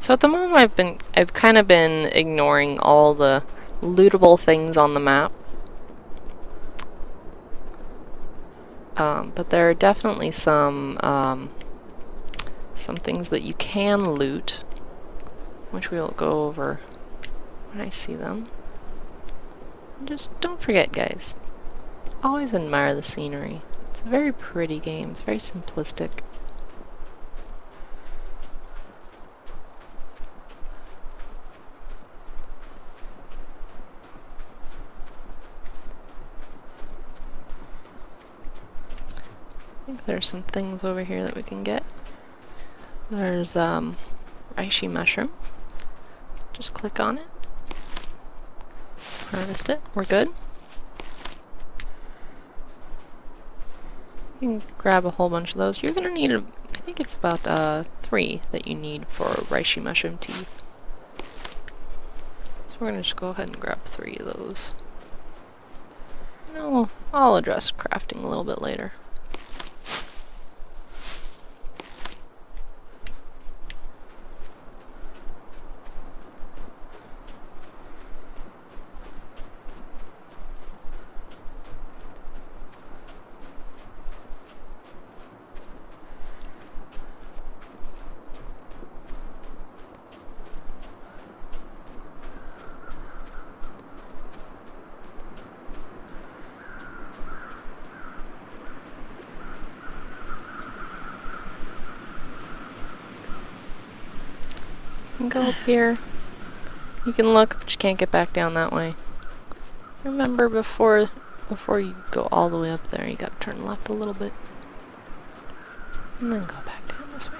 So at the moment I've kind of been ignoring all the lootable things on the map. But there are definitely some things that you can loot, which we'll go over when I see them. And just don't forget, guys, always admire the scenery. It's a very pretty game. It's very simplistic. I think there's some things over here that we can get. There's reishi mushroom. Just click on it. Harvest it. We're good. You can grab a whole bunch of those. You're gonna need, I think it's about 3 that you need for reishi mushroom tea. So we're gonna just go ahead and grab 3 of those. No, I'll address crafting a little bit later. You can go up here. You can look, but you can't get back down that way. Remember, before you go all the way up there, you gotta turn left a little bit. And then go back down this way.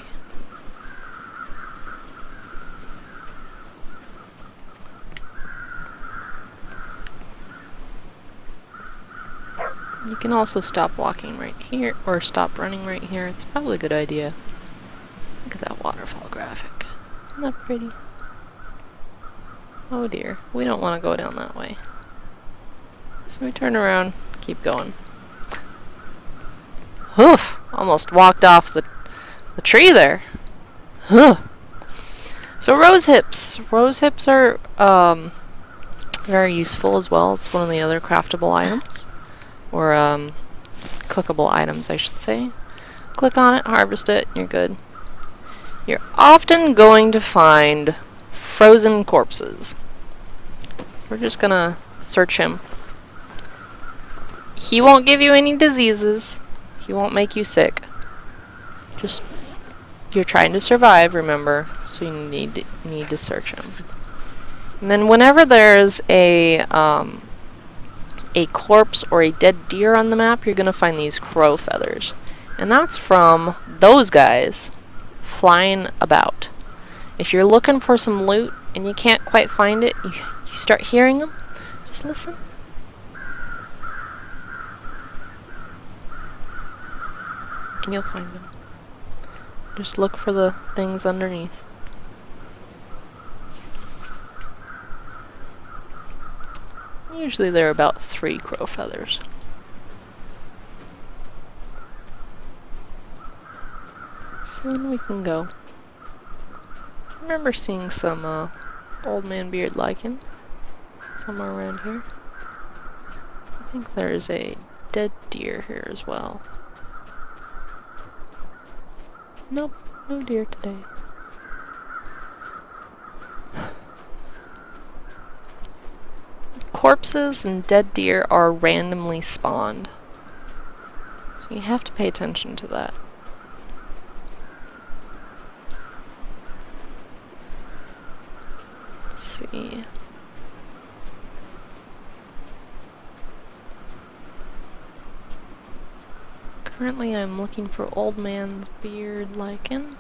You can also stop walking right here, or stop running right here. It's probably a good idea. Look at that waterfall graphic. Isn't that pretty? Oh dear, we don't want to go down that way. So we turn around, keep going. Oof! Almost walked off the tree there. Huh. So rose hips. Rose hips are very useful as well. It's one of the other craftable items. Or cookable items, I should say. Click on it, harvest it, you're good. You're often going to find frozen corpses. We're just gonna search him. He won't give you any diseases. He won't make you sick. Just, you're trying to survive, remember, so you need to search him. And then whenever there's a corpse or a dead deer on the map, you're gonna find these crow feathers. And that's from those guys flying about. If you're looking for some loot and you can't quite find it, you start hearing them, just listen. And you'll find them. Just look for the things underneath. Usually there are about 3 crow feathers. So then we can go. I remember seeing some old man beard lichen somewhere around here. I think there's a dead deer here as well. Nope, no deer today. Corpses and dead deer are randomly spawned, so you have to pay attention to that. Let's see. Currently I'm looking for old man's beard lichen.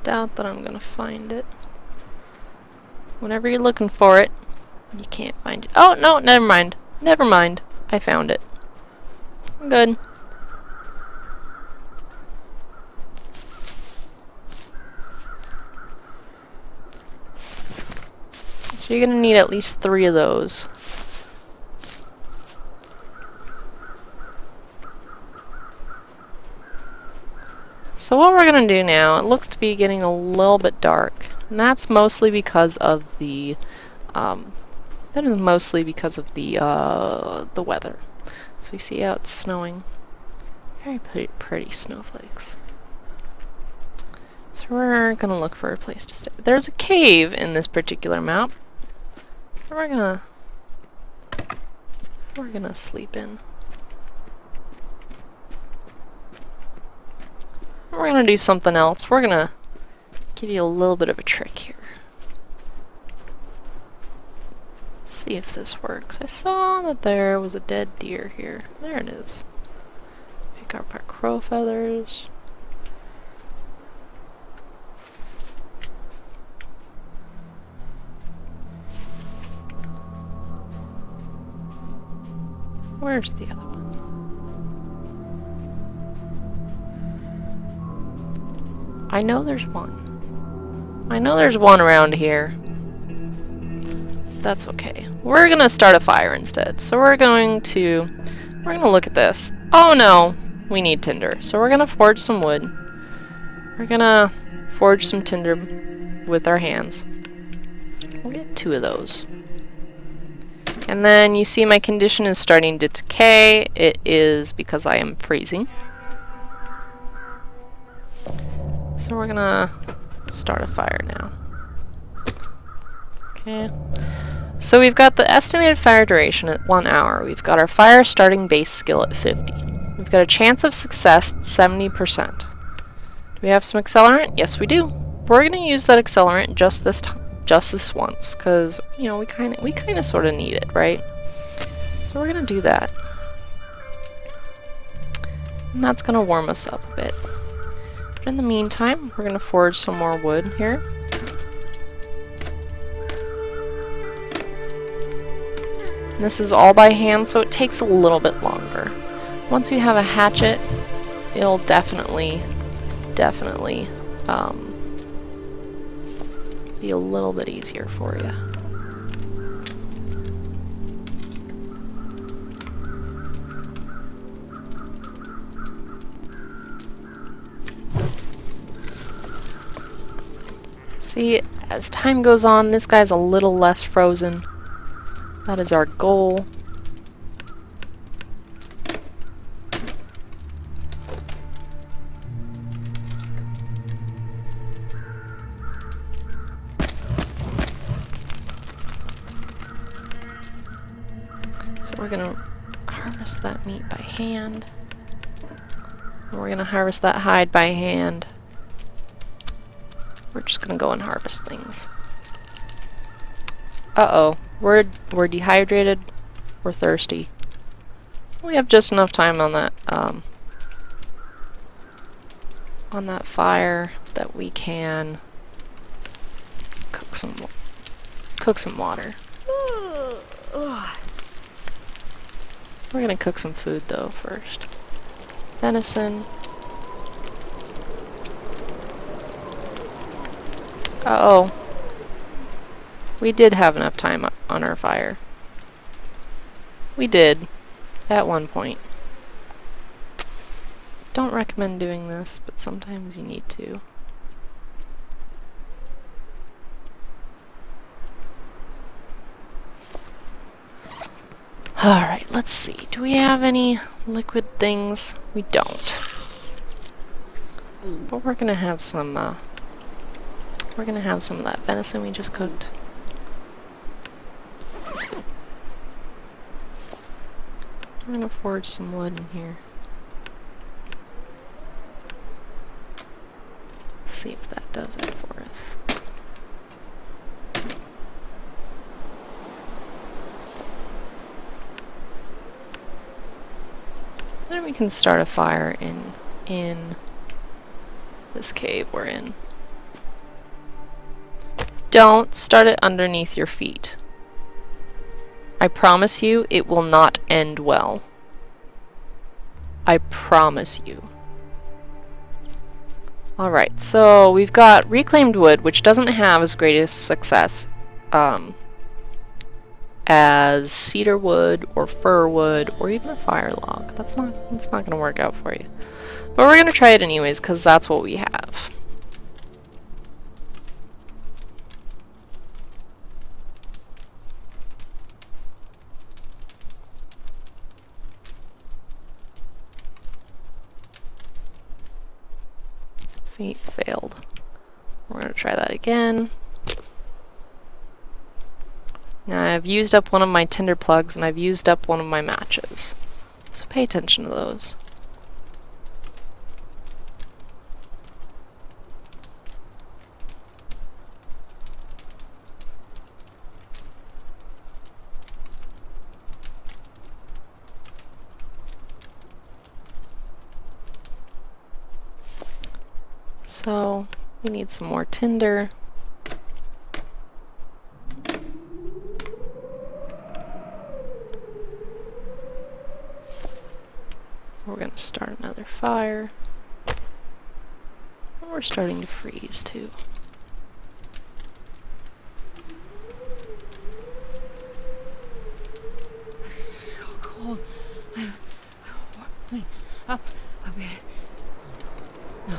Doubt that I'm gonna find it. Whenever you're looking for it, you can't find it. Oh, no, never mind. Never mind. I found it. I'm good. So you're gonna need at least 3 of those. So what we're gonna do now, it looks to be getting a little bit dark, and that's mostly because of the weather. So you see how it's snowing. Very pretty snowflakes. So we're gonna look for a place to stay. There's a cave in this particular map. We're gonna sleep in. We're gonna do something else. We're gonna give you a little bit of a trick here. See if this works. I saw that there was a dead deer here. There it is. Pick up our crow feathers. Where's the other one? I know there's one. I know there's one around here. That's okay. We're gonna start a fire instead. So we're gonna look at this. Oh no, we need tinder. So we're gonna forge some wood. We're gonna forge some tinder with our hands. We'll get 2 of those. And then you see my condition is starting to decay. It is because I am freezing. So we're gonna start a fire now. Okay. So we've got the estimated fire duration at 1 hour. We've got our fire starting base skill at 50. We've got a chance of success at 70%. Do we have some accelerant? Yes, we do. We're gonna use that accelerant just this time, just this once, because you know we kind of sort of need it, right? So we're gonna do that, and that's gonna warm us up a bit. But in the meantime, we're gonna forge some more wood here. And this is all by hand, so it takes a little bit longer. Once you have a hatchet, it'll definitely be a little bit easier for you. See, as time goes on, this guy's a little less frozen. That is our goal. So we're gonna harvest that meat by hand. And we're gonna harvest that hide by hand. We're just gonna go and harvest things. Uh-oh. We're dehydrated. We're thirsty. We have just enough time on that fire that we can cook some water. We're gonna cook some food though first. Venison. Uh-oh. We did have enough time on our fire. We did, at one point. Don't recommend doing this, but sometimes you need to. Alright, let's see. Do we have any liquid things? We don't. But we're gonna have some of that venison we just cooked. I'm gonna forge some wood in here. See if that does it for us. Then we can start a fire in this cave we're in. Don't start it underneath your feet. I promise you, it will not end well. I promise you. Alright, so we've got reclaimed wood, which doesn't have as great a success as cedar wood or fir wood or even a fire log. That's not going to work out for you. But we're gonna try it anyways, because that's what we have. See, failed. We're gonna try that again. Now I've used up one of my tinder plugs and I've used up one of my matches. So pay attention to those. So we need some more tinder. We're going to start another fire. And we're starting to freeze too. It's so cold. Wait, up a bit. No.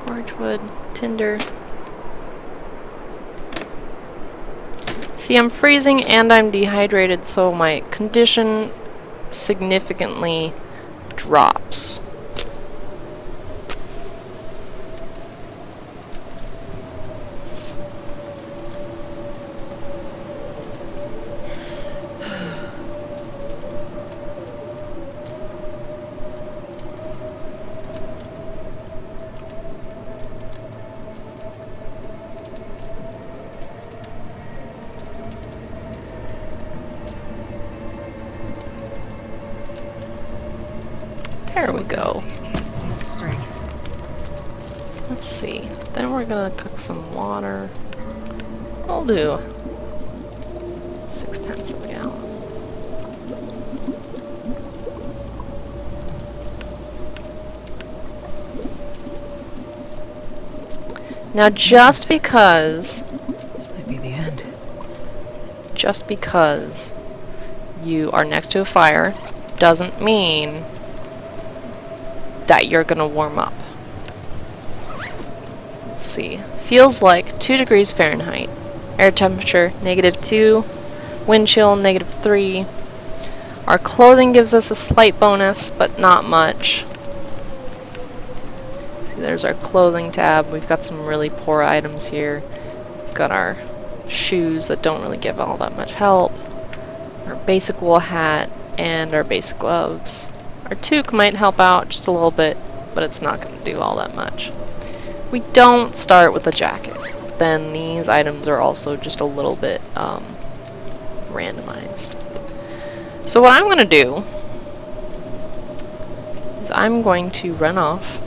Forge wood, tinder. See, I'm freezing and I'm dehydrated, so my condition significantly drops. There we go. Let's see. Then we're gonna cook some water. I'll do 6/10 of a gallon. Now, just because This might be the end. just because you are next to a fire doesn't mean that you're gonna warm up. Let's see. Feels like 2 degrees Fahrenheit. Air temperature -2. Wind chill -3. Our clothing gives us a slight bonus, but not much. See, there's our clothing tab. We've got some really poor items here. We've got our shoes that don't really give all that much help. Our basic wool hat and our basic gloves. Our toque might help out just a little bit, but it's not going to do all that much. We don't start with a jacket. Then these items are also just a little bit randomized. So what I'm going to do is I'm going to run off.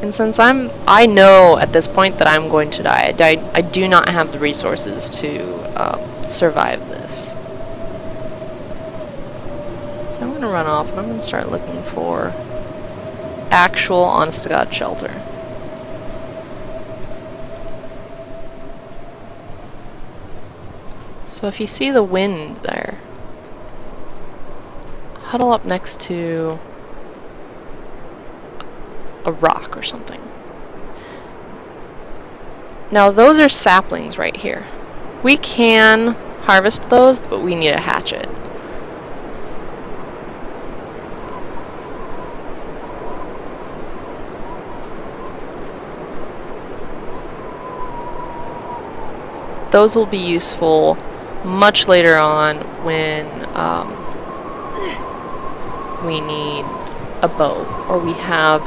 And since I know at this point that I'm going to die, I do not have the resources to survive this. So I'm going to run off and I'm going to start looking for actual honest-to-God shelter. So if you see the wind there, huddle up next to a rock or something. Now those are saplings right here. We can harvest those, but we need a hatchet. Those will be useful much later on when we need a bow, or we have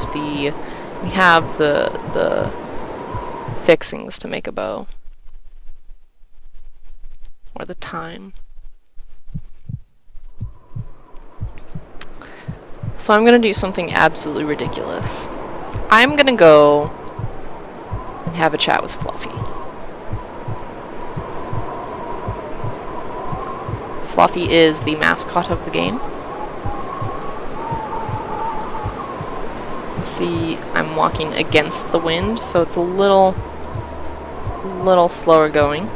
the fixings to make a bow, or the time. So I'm gonna do something absolutely ridiculous. I'm gonna go and have a chat with Fluffy. Fluffy is the mascot of the game. See, I'm walking against the wind, so it's a little slower going.